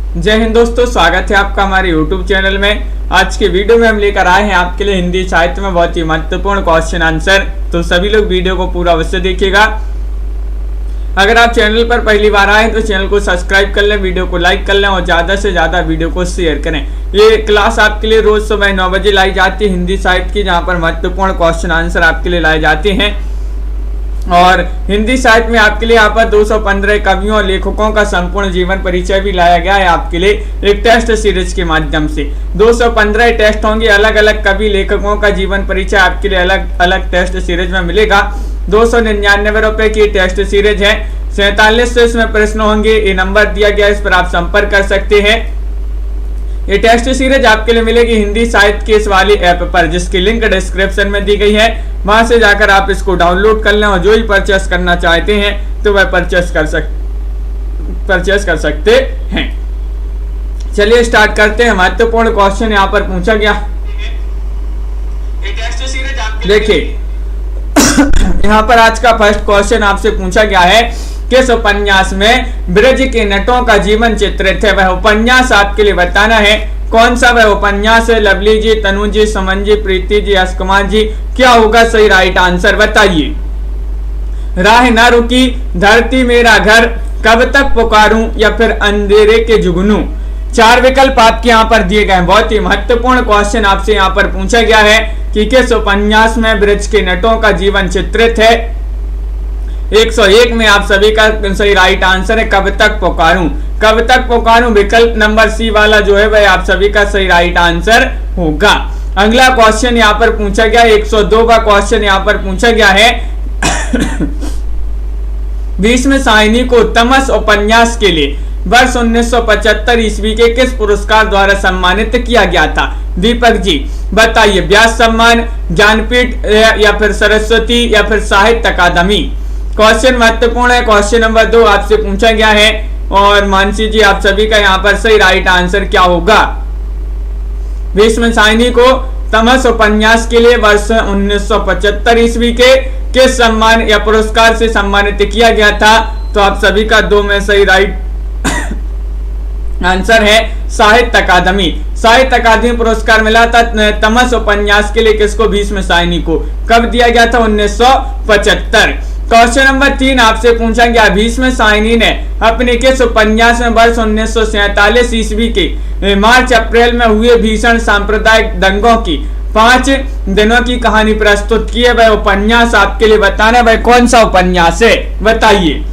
जय हिंद दोस्तों, स्वागत है आपका हमारे YouTube चैनल में। आज के वीडियो में हम लेकर आए हैं आपके लिए हिंदी साहित्य में बहुत ही महत्वपूर्ण क्वेश्चन आंसर। तो सभी लोग वीडियो को पूरा अवश्य देखिएगा। अगर आप चैनल पर पहली बार आए तो चैनल को सब्सक्राइब कर लें, वीडियो को लाइक कर लें और ज़्यादा से ज़्यादा वीडियो को शेयर करें। ये क्लास आपके लिए रोज सुबह 9 बजे लाई जाती है हिंदी साहित्य की, जहाँ पर महत्वपूर्ण क्वेश्चन आंसर आपके लिए लाए जाते हैं। और हिंदी साहित्य में आपके लिए यहाँ पर 215 कवियों और लेखकों का संपूर्ण जीवन परिचय भी लाया गया है आपके लिए एक टेस्ट सीरीज के माध्यम से। 215 टेस्ट होंगे, अलग अलग कवि लेखकों का जीवन परिचय आपके लिए अलग अलग टेस्ट सीरीज में मिलेगा। 299 रुपए की टेस्ट सीरीज है। 47 से इसमें प्रश्न होंगे, ये नंबर दिया गया, इस पर आप संपर्क कर सकते हैं। ये टेस्ट सीरीज आपके लिए मिलेगी हिंदी साहित्य के इस वाली ऐप पर, जिसकी लिंक डिस्क्रिप्शन में दी गई है। वहां से जाकर आप इसको डाउनलोड कर लें और जो ही परचेस करना चाहते हैं तो वह परचेस कर सकते हैं। चलिए स्टार्ट करते हैं। महत्वपूर्ण क्वेश्चन यहाँ पर पूछा गया, देखिए यहाँ पर आज का फर्स्ट क्वेश्चन आपसे पूछा गया है, किस उपन्यास में ब्रज के नटों का जीवन चित्रित है? वह उपन्यास आपके लिए बताना है। कौन सा वह उपन्यास है? लवली जी, तनु जी, समन जी, प्रीति जी, अस्कुमार जी, क्या होगा सही राइट आंसर बताइए। राह ना रुकी, धरती मेरा घर, कब तक पुकारूं या फिर अंधेरे के जुगनू। 4 विकल्प आपके यहाँ पर दिए गए। बहुत ही महत्वपूर्ण क्वेश्चन आपसे यहाँ पर पूछा गया है कि किस उपन्यास में ब्रज के नटों का जीवन चित्रित है। 101 में आप सभी का सही राइट आंसर है कब तक पुकारूं। कब तक पुकारूं विकल्प नंबर सी वाला जो है वह आप सभी का सही राइट आंसर होगा। अगला क्वेश्चन यहाँ पर पूछा गया, 102 का क्वेश्चन यहाँ पर पूछा गया है भीष्म साहिनी को तमस उपन्यास के लिए वर्ष 1975 ईस्वी के किस पुरस्कार द्वारा सम्मानित किया गया था? दीपक जी बताइए। व्यास सम्मान, ज्ञानपीठ या फिर सरस्वती या फिर साहित्य अकादमी। क्वेश्चन महत्वपूर्ण है। क्वेश्चन नंबर 2 आपसे पूछा गया है और मानसी जी आप सभी का यहाँ पर सही राइट आंसर क्या होगा? भीष्म साहिनी को तमस उपन्यास के लिए वर्ष 1975 ईस्वी के किस सम्मान या पुरस्कार से सम्मानित किया गया था? तो आप सभी का 2 में सही राइट आंसर है साहित्य अकादमी। साहित्य अकादमी पुरस्कार मिला था तमस उपन्यास के लिए किसको? भीष्म साहिनी को। कब दिया गया था? 1975। क्वेश्चन नंबर 3 आपसे पूछा गया, भीष्म साहिनी ने अपने किस उपन्यास में वर्ष 1947 ईस्वी के मार्च अप्रैल में हुए भीषण सांप्रदायिक दंगों की 5 दिनों की कहानी प्रस्तुत की है? वह उपन्यास आपके लिए बताना, वह कौन सा उपन्यास है बताइए।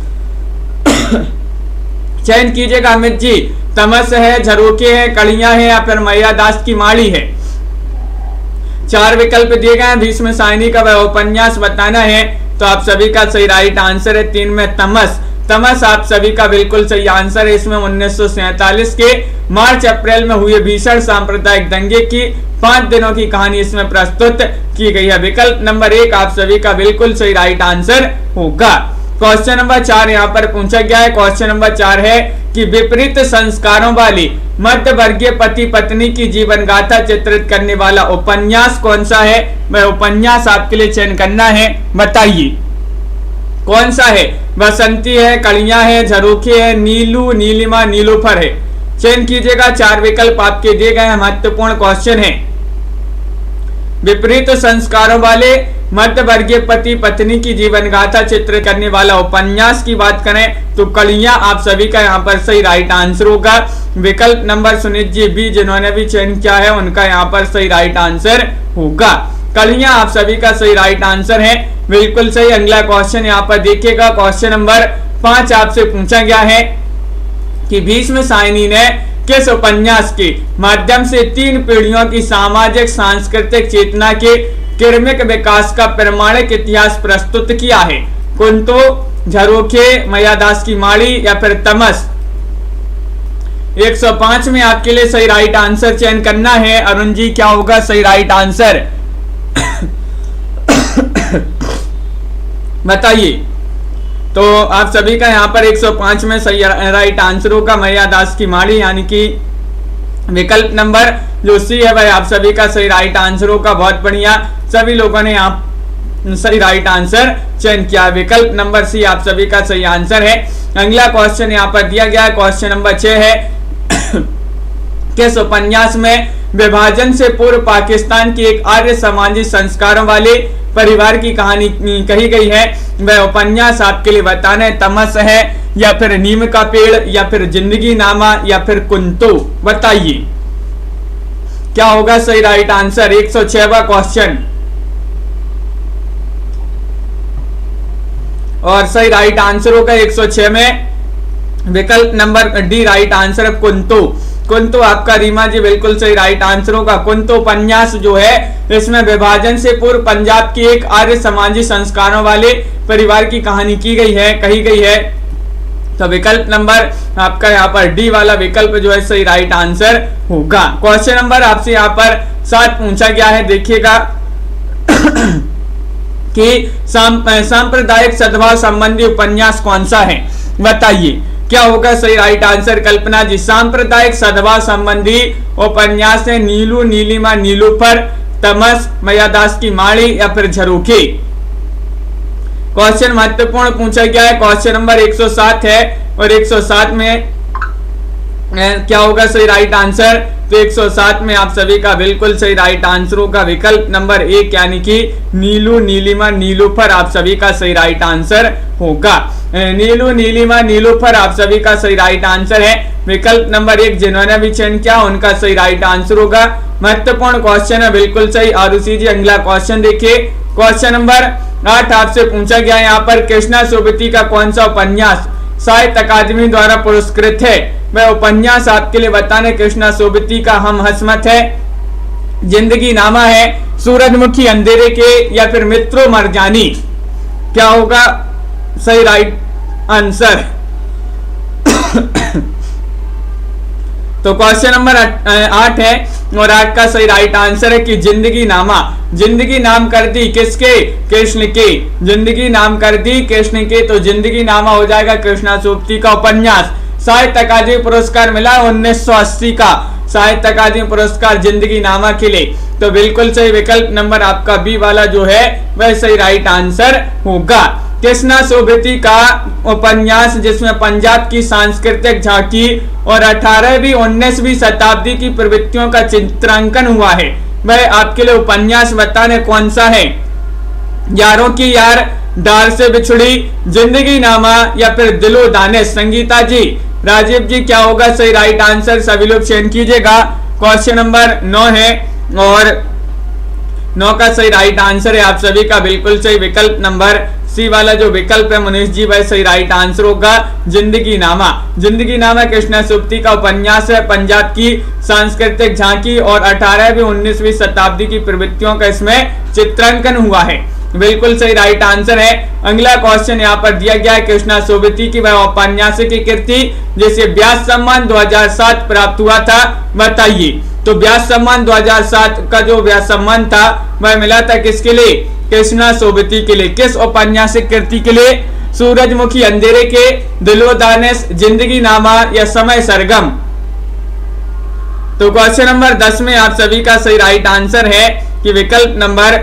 चयन कीजिएगा अमित जी। तमस है, झरोखे है, कड़ियां है या फिर मैयादास की माड़ी है। 4 विकल्प दिए गए हैं, भीष्म साहिनी का वह उपन्यास बताना है। तो आप सभी का सही राइट आंसर है 3 में तमस। तमस आप सभी का बिल्कुल सही आंसर है। इसमें 1947 के मार्च अप्रैल में हुए भीषण सांप्रदायिक दंगे की 5 दिनों की कहानी इसमें प्रस्तुत की गई है। विकल्प नंबर 1 आप सभी का बिल्कुल सही राइट आंसर होगा। क्वेश्चन नंबर 4 यहाँ पर पूछा गया है। क्वेश्चन नंबर 4 है कि विपरीत संस्कारों वाली मध्य वर्गीय पति पत्नी की जीवन गाथा चित्रित करने वाला उपन्यास कौन सा है? वह उपन्यास आपके लिए चयन करना है, बताइए कौन सा है। बसंती है, कड़ियां है, झरोखे है, नीलू, नीलिमा, नीलोफर है। चयन कीजिएगा। 4 विकल्प आपके दिए गए हैं। महत्वपूर्ण क्वेश्चन है। विपरीत संस्कारों वाले मध्य वर्गीय पति पत्नी की जीवन गाथा चित्र करने वाला उपन्यास की बात करें तो कड़ियां आप सभी का यहाँ पर सही राइट आंसर होगा। विकल्प नंबर सुनीत जी बी जिन्होंने भी चयन किया है उनका यहाँ पर सही राइट आंसर होगा। कड़ियां आप सभी का सही राइट आंसर है, बिल्कुल सही। अगला क्वेश्चन यहाँ पर देखिएगा। क्वेश्चन नंबर 5 आपसे पूछा गया है कि भीष्म साहिनी ने किस उपन्यास के माध्यम से 3 पीढ़ियों की सामाजिक सांस्कृतिक चेतना के क्रमिक विकास का प्रमाणिक इतिहास प्रस्तुत किया है? कुंतो, झरोखे, मैयादास की माड़ी या फिर तमस। 105 में आपके लिए सही राइट आंसर चयन करना है। अरुण जी क्या होगा सही राइट आंसर बताइए। तो आप सभी का यहाँ पर 105 में सही राइट आंसर होगा मैयादास की माड़ी, यानी कि विकल्प नंबर जो सी है वह आप सभी का सही राइट आंसर होगा। बहुत बढ़िया, सभी लोगों ने यहाँ सही राइट आंसर चयन किया। विकल्प नंबर सी आप सभी का सही आंसर है। अगला क्वेश्चन यहाँ पर दिया गया है। क्वेश्चन नंबर 6 है किस उपन्यास में विभाजन से पूर्व पाकिस्तान की एक आर्य सामाजिक संस्कारों वाले परिवार की कहानी कही गई है? वह उपन्यास आपके लिए बताना है तमस है, या फिर नीम का पेड़, या फिर जिंदगी नामा, या फिर कुंतु। बताइए क्या होगा सही राइट आंसर। 106वां क्वेश्चन और सही राइट आंसर होगा 106 में विकल्प नंबर डी राइट आंसर कुंतु। कुंतु आपका रीमा जी बिल्कुल सही राइट आंसर होगा। कुंतु उपन्यास जो है इसमें विभाजन से पूर्व पंजाब की एक आर्य समाजी संस्कारों वाले परिवार की कहानी की गई है, कही गई है। तो विकल्प नंबर आपका यहाँ पर डी वाला विकल्प जो है सही राइट आंसर होगा। क्वेश्चन नंबर आपसे यहाँ पर 7 पूछा गया है, देखिएगा कि सांप्रदायिक सद्भाव संबंधी उपन्यास कौन सा है? बताइए क्या होगा सही राइट आंसर। कल्पना जी सांप्रदायिक सद्भाव संबंधी उपन्यास है नीलू, नीलिमा, नीलूफर, तमस, मैयादास की माड़ी, या फिर झरोखे। क्वेश्चन महत्वपूर्ण पूछा गया है, क्वेश्चन नंबर 107 है और 107 में क्या होगा सही राइट आंसर। तो 107 में आप सभी का बिल्कुल सही राइट आंसर होगा विकल्प नंबर 1 यानी कि नीलू, नीलिमा, नीलूफर आप सभी का सही राइट आंसर होगा। नीलू, नीलिमा, नीलूफर आप सभी का सही राइट आंसर है। विकल्प नंबर 1 जिन्होंने भी चयन किया उनका सही राइट आंसर होगा। महत्वपूर्ण क्वेश्चन है, बिल्कुल सही। आरुषि जी अगला क्वेश्चन देखिए। क्वेश्चन नंबर 8 आपसे पूछा गया यहाँ पर कृष्णा सोबती का कौन सा उपन्यास साहित्य अकादमी द्वारा पुरस्कृत है? वह उपन्यास आपके लिए बताने कृष्णा सोबती का हम हसमत है, जिंदगी नामा है, सूरजमुखी अंधेरे के, या फिर मित्रों मरजानी। क्या होगा सही राइट आंसर। तो क्वेश्चन नंबर 8 है और 8 का सही राइट आंसर है कि जिंदगी नामा। जिंदगी नाम कर दी किसके? कृष्ण के। जिंदगी नाम कर दी कृष्ण के, तो जिंदगी नामा हो जाएगा कृष्णा सोबती का उपन्यास। साहित्य अकादमी पुरस्कार मिला 1980 का साहित्य अकादमी पुरस्कार जिंदगी नामा के लिए। तो बिल्कुल सही विकल्प नंबर आपका बी वाला जो है वह सही राइट आंसर होगा। कृष्णा सोबती का उपन्यास जिसमें पंजाब की सांस्कृतिक झांकी और 18वीं 19वीं शताब्दी की प्रवृत्तियों का चित्रांकन हुआ है, वह आपके लिए उपन्यास बताने कौन सा है? यारों की यार, डार से बिछुड़ी, जिंदगी नामा, या फिर दिलो दानिश। संगीता जी, राजीव जी क्या होगा सही राइट आंसर, सभी लोग चयन कीजिएगा। क्वेश्चन नंबर 9 है और 9 का सही राइट आंसर है आप सभी का बिल्कुल सही विकल्प नंबर सी वाला जो विकल्प है मनीष जी वह सही राइट आंसर होगा जिंदगी नामा। जिंदगी नामा कृष्णा सोबती का उपन्यास है, पंजाब की सांस्कृतिक झांकी और 18वीं 19वीं शताब्दी की प्रवृत्तियों का इसमें चित्रांकन हुआ है। बिल्कुल सही राइट आंसर है। अगला क्वेश्चन यहाँ पर दिया गया है कृष्णा सोबती की वह औपन्यासिक की कृति जिसे व्यास सम्मान 2007 प्राप्त हुआ था, बताइए। तो व्यास सम्मान 2007 का जो व्यास सम्मान था वह मिला था किसके लिए? कृष्णा सोबती के लिए। किस औपन्यासिक कृति के लिए? सूरजमुखी अंधेरे के, दिलो दानिश, जिंदगी नामा या समय सरगम। तो क्वेश्चन नंबर 10 में आप सभी का सही राइट आंसर है कि विकल्प नंबर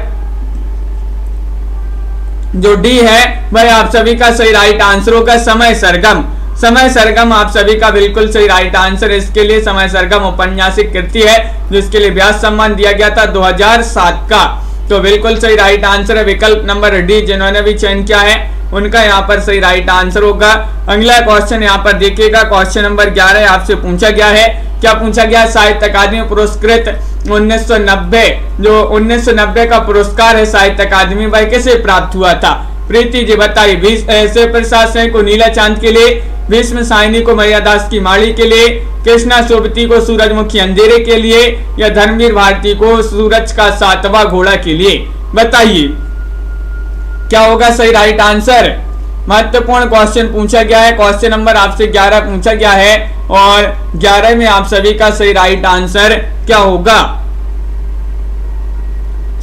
जो डी है वह आप सभी का सही राइट आंसर होगा समय सरगम। समय सरगम आप सभी का बिल्कुल सही राइट आंसर। इसके लिए समय सरगम औपन्यासिक कृति है जिसके लिए व्यास सम्मान दिया गया था 2007 का। तो बिल्कुल सही राइट आंसर है विकल्प नंबर डी। जिन्होंने भी चयन किया है उनका यहाँ पर सही राइट आंसर होगा। अगला क्वेश्चन यहाँ पर देखिएगा, क्वेश्चन नंबर 11 आपसे पूछा गया है। क्या पूछा गया? साहित्य अकादमी पुरस्कृत 1990 जो 1990 का पुरस्कार है साहित्य अकादमी वह किसे प्राप्त हुआ था? प्रीति जी बताइए। शिव प्रसाद सिंह को नीला चांद के लिए, भीष्म साहिनी को मैयादास की माड़ी के लिए, कृष्णा सोबती को सूरजमुखी अंधेरे के लिए या धर्मवीर भारती को सूरज का 7वां घोड़ा के लिए, बताइए क्या होगा सही राइट आंसर। महत्वपूर्ण क्वेश्चन पूछा गया है। क्वेश्चन नंबर आपसे 11 पूछा गया है और 11 में आप सभी का सही राइट आंसर क्या होगा?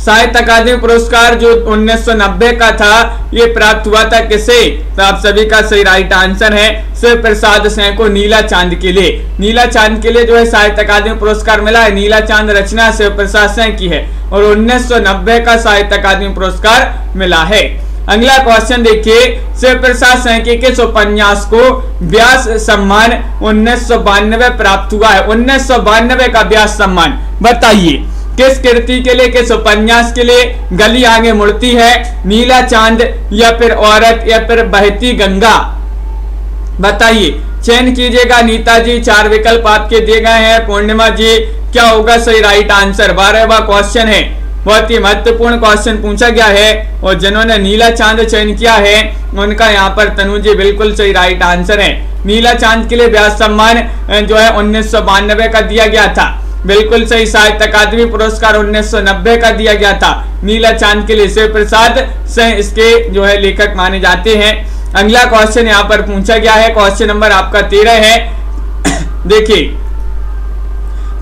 साहित्य अकादमी पुरस्कार जो 1990 का था ये प्राप्त हुआ था किसे? तो आप सभी का सही राइट आंसर है शिव प्रसाद सिंह को नीला चांद के लिए। नीला चांद के लिए जो है साहित्य अकादमी पुरस्कार मिला है। नीला चांद रचना शिव प्रसाद सिंह की है और 1990 का साहित्य अकादमी पुरस्कार मिला है। अगला क्वेश्चन देखिए, शिव प्रसाद सैंके किस उपन्यास को व्यास सम्मान 1992 प्राप्त हुआ है? 1992 का व्यास सम्मान बताइए किस कृति के लिए, किस उपन्यास के लिए? गली आगे मुड़ती है, नीला चांद, या फिर औरत, या फिर बहती गंगा? बताइए, चयन कीजिएगा। नीता जी, 4 विकल्प आपके दिए गए हैं। पूर्णिमा जी, क्या होगा सही राइट आंसर? 12वां क्वेश्चन है, बहुत ही महत्वपूर्ण क्वेश्चन पूछा गया है, और जिन्होंने नीला चांद चयन किया है उनका यहाँ पर तनु जी बिल्कुल सही राइट आंसर है। नीला चांद के लिए व्यास सम्मान जो है 1992 का दिया गया था, बिल्कुल सही। साहित्य अकादमी पुरस्कार 1990 का दिया गया था। नीला चांद के लिए शिव प्रसाद से इसके जो है लेखक माने जाते हैं। अगला क्वेश्चन यहाँ पर पूछा गया है, क्वेश्चन नंबर आपका 13 है। देखिए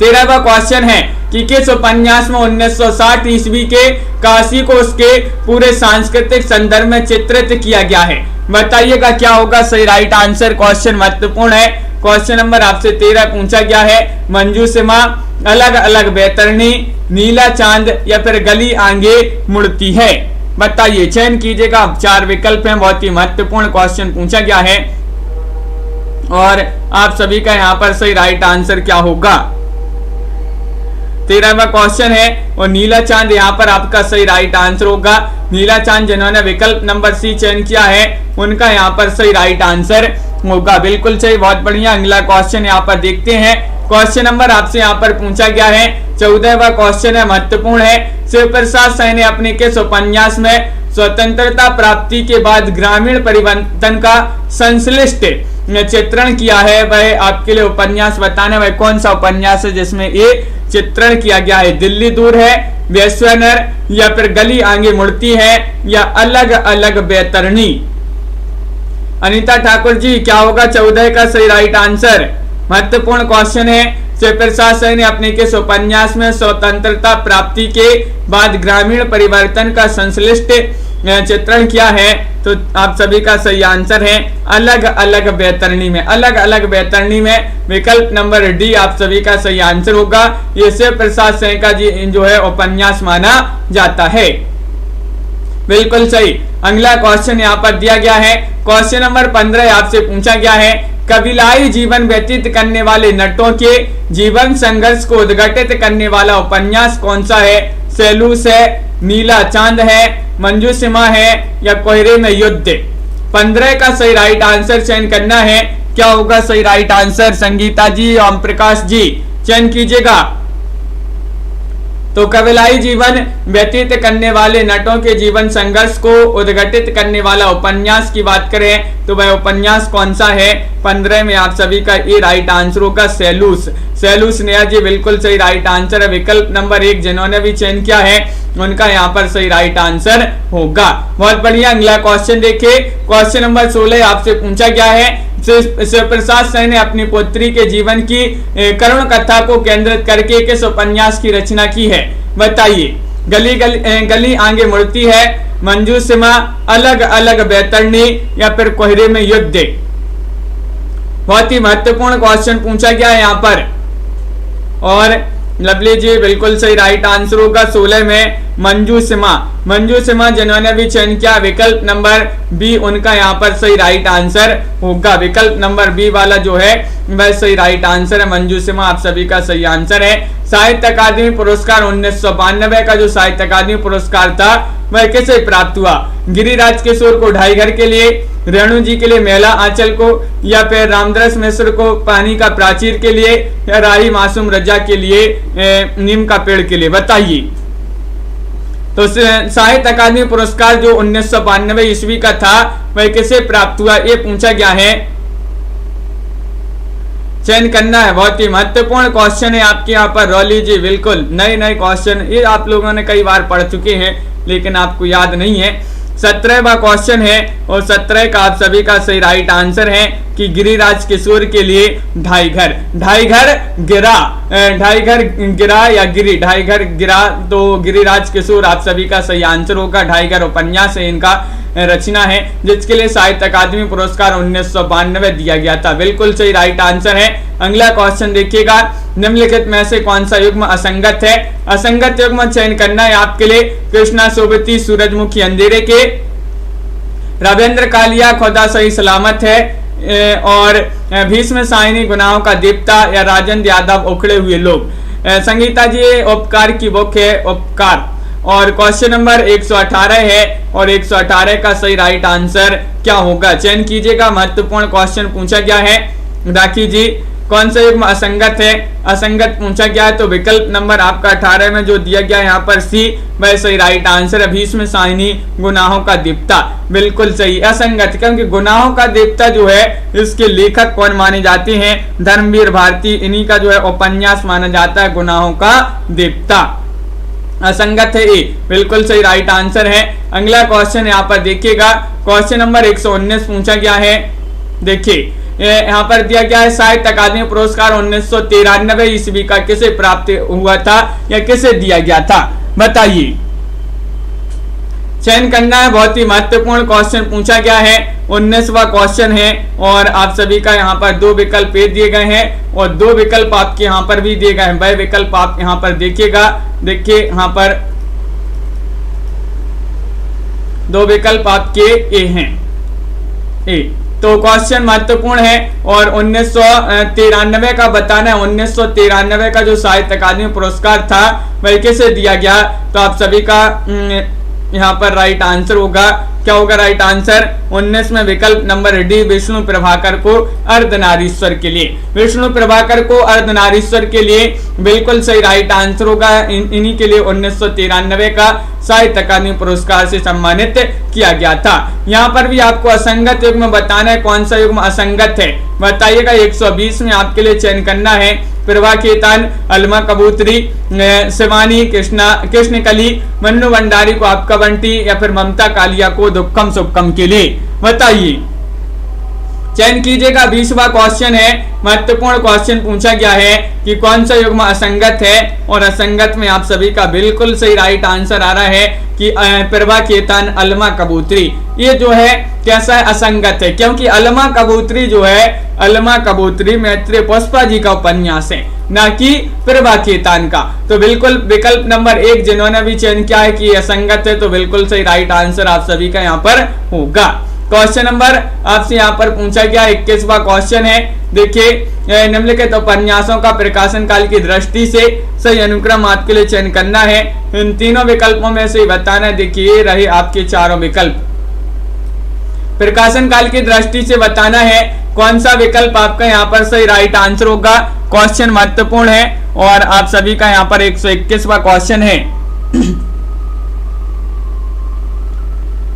13वां क्वेश्चन है कि किस उपन्यास में 1960 ईस्वी के काशी को उसके पूरे सांस्कृतिक संदर्भ में चित्रित किया गया है? बताइएगा क्या होगा सही राइट आंसर। क्वेश्चन महत्वपूर्ण है। क्वेश्चन नंबर आपसे 13 पूछा गया है, मंजूषिमा, अलग अलग बैतरणी, नीला चांद, या फिर गली आगे मुड़ती है? बताइए, चयन कीजिएगा। 4 विकल्प हैं, बहुत ही महत्वपूर्ण क्वेश्चन पूछा गया है, और आप सभी का यहाँ पर सही राइट आंसर क्या होगा? 13वां क्वेश्चन है, और नीला चांद यहाँ पर आपका सही राइट आंसर होगा। नीला चांद जिन्होंने विकल्प नंबर सी चयन किया है उनका यहाँ पर सही राइट आंसर होगा, बिल्कुल सही, बहुत बढ़िया। अगला क्वेश्चन यहाँ पर देखते हैं। क्वेश्चन नंबर आपसे यहाँ पर पूछा गया है, 14वां क्वेश्चन है, महत्वपूर्ण है। शिव प्रसाद सैन ने अपने किस उपन्यास में स्वतंत्रता प्राप्ति के बाद ग्रामीण परिवर्तन का संश्लिष्ट चित्रण किया है? वह आपके लिए उपन्यास बताने, वह कौन सा उपन्यास है जिसमें ये चित्रण किया गया है? दिल्ली दूर है, वैश्वानर, या फिर गली आगे मुड़ती है, या अलग अलग बैतरणी? अनीता ठाकुर जी, क्या होगा 14 का सही राइट आंसर? महत्वपूर्ण क्वेश्चन है। शिव प्रसाद सैन ने अपने किस उपन्यास में स्वतंत्रता प्राप्ति के बाद ग्रामीण परिवर्तन का संश्लिष्ट चित्रण किया है? तो आप सभी का सही आंसर है अलग अलग बैतरणी में। अलग अलग बैतरणी में विकल्प नंबर डी आप सभी का सही आंसर होगा। ये शिव प्रसाद सैन का जी जो है उपन्यास माना जाता है, बिल्कुल सही। अगला क्वेश्चन यहाँ पर दिया गया है, क्वेश्चन नंबर 15 आपसे पूछा गया है, कबीलाई जीवन व्यतीत करने वाले नटों के जीवन संघर्ष को उद्घाटित करने वाला उपन्यास कौन सा है? सैलूस है, नीला चांद है, मंजूषिमा है, या कोहरे में युद्ध? 15 का सही राइट आंसर चयन करना है। क्या होगा सही राइट आंसर? संगीता जी, ओम प्रकाश जी, चयन कीजिएगा। तो कबीलाई जीवन व्यतीत करने वाले नटों के जीवन संघर्ष को उद्घाटित करने वाला उपन्यास की बात करें तो वह उपन्यास कौन सा है? 15 में आप सभी का ये राइट आंसर होगा सैलूस। सैलूस नेहा जी बिल्कुल सही राइट आंसर है। विकल्प नंबर 1 जिन्होंने भी चयन किया है उनका यहाँ पर सही राइट आंसर होगा। बहुत बढ़िया। अगला क्वेश्चन देखिए, क्वेश्चन नंबर 16 आपसे पूछा गया है, शिव प्रसाद सैन ने अपनी पुत्री के जीवन की करुण कथा को केंद्रित करके किस उपन्यास की रचना की है? बताइए। गली आगे मुड़ती है, मंजूषिमा, अलग अलग बैतरणी, या फिर कोहरे में युद्ध? बहुत ही महत्वपूर्ण क्वेश्चन पूछा गया है यहाँ पर, और लवली जी बिल्कुल सही राइट आंसर होगा 16 में मंजूषिमा। मंजूषिमा जिन्होंने भी चयन किया विकल्प नंबर बी उनका यहाँ पर सही राइट आंसर होगा। विकल्प नंबर बी वाला जो है वह सही राइट आंसर है, मंजूषिमा आप सभी का सही आंसर है। साहित्य अकादमी पुरस्कार 1992 का जो साहित्य अकादमी पुरस्कार था वह किसे प्राप्त हुआ? गिरिराज किशोर को ढाई घर के लिए, रेणु जी के लिए मेला आंचल को, या फिर रामदास मिश्र को पानी का प्राचीर के लिए, या राही मासूम रजा के लिए नीम का पेड़ के लिए? बताइए। तो साहित्य अकादमी पुरस्कार जो 1992 ईस्वी का था वह किसे प्राप्त हुआ ये पूछा गया है, चयन करना है। बहुत ही महत्वपूर्ण क्वेश्चन है आपके यहाँ पर। रॉली जी बिल्कुल नए क्वेश्चन ये आप लोगों ने कई बार पढ़ चुके हैं लेकिन आपको याद नहीं है। 17वां क्वेश्चन है और 17 का आप सभी का सही राइट आंसर है कि गिरिराज किशोर के लिए ढाई घर गिरा या गिरी ढाई घर गिरा, तो गिरिराज किशोर आप सभी का सही आंसर होगा। ढाई घर उपन्यास है इनका रचना है जिसके लिए साहित्य अकादमी पुरस्कार 1992 दिया गया था। बिल्कुल सही राइट आंसर है। अगला क्वेश्चन देखिएगा, निम्नलिखित में से कौन सा युग्म असंगत है? असंगत युग्म चयन करना है आपके लिए। कृष्णा सोबती सूरजमुखी अंधेरे के, रविंद्र कालिया खुदा सही सलामत है, और भीष्म साइनी गुनाहों का दीप्ता या राजेंद्र यादव उखड़े हुए लोग। संगीता जी उपकार की बुक है उपकार। और क्वेश्चन नंबर 118 है और 118 का सही राइट आंसर क्या होगा, चयन कीजिएगा। महत्वपूर्ण क्वेश्चन पूछा गया है। राखी जी कौन सा युग्म असंगत है, असंगत पूछा गया है, तो विकल्प नंबर आपका 18 में जो दिया गया है यहाँ पर सी, वह सही राइट आंसर है। भीष्म साइनी गुनाहों का दीप्ता बिल्कुल सही। असंगत क्योंकि गुनाहों का दीप्ता जो है इसके लेखक कौन माने जाते हैं, धर्मवीर भारती, इन्हीं का जो है उपन्यास माना जाता है गुनाहों का दीप्ता। असंगत है ए, बिल्कुल सही राइट आंसर है। अगला क्वेश्चन यहाँ पर देखिएगा, क्वेश्चन नंबर 119 पूछा गया है। देखिए यहाँ पर दिया गया है साहित्य अकादमी पुरस्कार 1993 ईस्वी का किसे प्राप्त हुआ था या किसे दिया गया था, बताइए। चयन करना है, बहुत ही महत्वपूर्ण क्वेश्चन पूछा गया है। 19वां क्वेश्चन है और आप सभी का यहाँ पर 2 विकल्प दिए गए हैं और 2 विकल्प आपके यहाँ पर भी दिए गए हैं। वह विकल्प आप यहाँ पर देखिएगा। देखिए यहाँ पर 2 विकल्प आपके ए हैं। ए तो क्वेश्चन महत्वपूर्ण है और 1993 का बताना है। 1993 का जो साहित्य अकादमी पुरस्कार था वह किसे दिया गया, तो आप सभी का यहाँ पर राइट आंसर होगा, क्या होगा राइट आंसर 19 में विकल्प नंबर डी, विष्णु प्रभाकर को अर्धनारीश्वर के लिए। विष्णु प्रभाकर को अर्धनारीश्वर के लिए बिल्कुल सही राइट आंसर होगा। इन्हीं के लिए 1993 का साहित्य अकादमी पुरस्कार से सम्मानित किया गया था। यहाँ पर भी आपको असंगत युग्म बताना है, कौन सा युग्म असंगत है बताइएगा। 120 में आपके लिए चयन करना है। प्रभा खेतान, अलमा कबूतरी, शिवानी कृष्णकली, मन्नू भंडारी को आपका बंटी या फिर ममता कालिया को दुक्कम सुक्कम के लिए, बताइए। चयन कीजिएगा। 20वां क्वेश्चन है, महत्वपूर्ण क्वेश्चन पूछा गया है कि कौन सा युग्म असंगत है और असंगत में आप सभी का बिल्कुल सही राइट आंसर आ रहा है कि प्रभा खेतान, अलमा कबूतरी। ये जो है कैसा है, असंगत है, क्योंकि अलमा कबूतरी जो है, अलमा कबूतरी मैत्रेय पुष्पा जी का उपन्यास है, ना कि प्रभा खेतान का। तो बिल्कुल विकल्प नंबर 1 जिन्होंने भी चयन किया है कि असंगत है, तो बिल्कुल सही राइट आंसर आप सभी का यहाँ पर होगा। क्वेश्चन नंबर आपसे यहाँ पर पूछा गया 21वां क्वेश्चन है। देखिए निम्नलिखित उपन्यासों का प्रकाशन काल की दृष्टि से सही अनुक्रम आपके लिए चयन करना है। इन तीनों विकल्पों में से बताना है। देखिए रहे आपके चारों विकल्प। प्रकाशन काल की दृष्टि से बताना है कौन सा विकल्प आपका यहाँ पर सही राइट आंसर होगा। क्वेश्चन महत्वपूर्ण है और आप सभी का यहाँ पर 121वां क्वेश्चन है।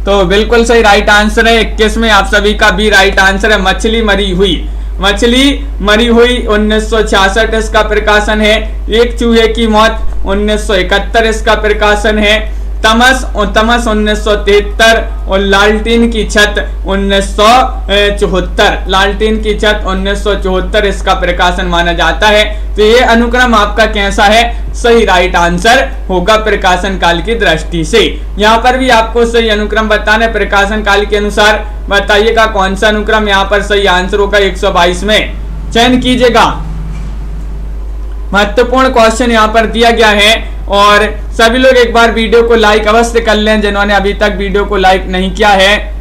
तो बिल्कुल सही राइट आंसर है 21 में आप सभी का भी राइट आंसर है। मछली मरी हुई, मछली मरी हुई 1966 इसका प्रकाशन है। एक चूहे की मौत 1971 इसका प्रकाशन है। तमस 1973 और लालटेन की छत 1974, लालटेन की छत 1974 इसका प्रकाशन माना जाता है। तो ये अनुक्रम आपका कैसा है, सही राइट आंसर होगा प्रकाशन काल की दृष्टि से। यहाँ पर भी आपको सही अनुक्रम बताना है प्रकाशन काल के अनुसार। बताइएगा कौन सा अनुक्रम यहाँ पर सही आंसर होगा। 122 में चयन कीजिएगा। महत्वपूर्ण क्वेश्चन यहाँ पर दिया गया है और सभी लोग एक बार वीडियो को लाइक अवश्य कर लें जिन्होंने अभी तक वीडियो को लाइक नहीं किया है।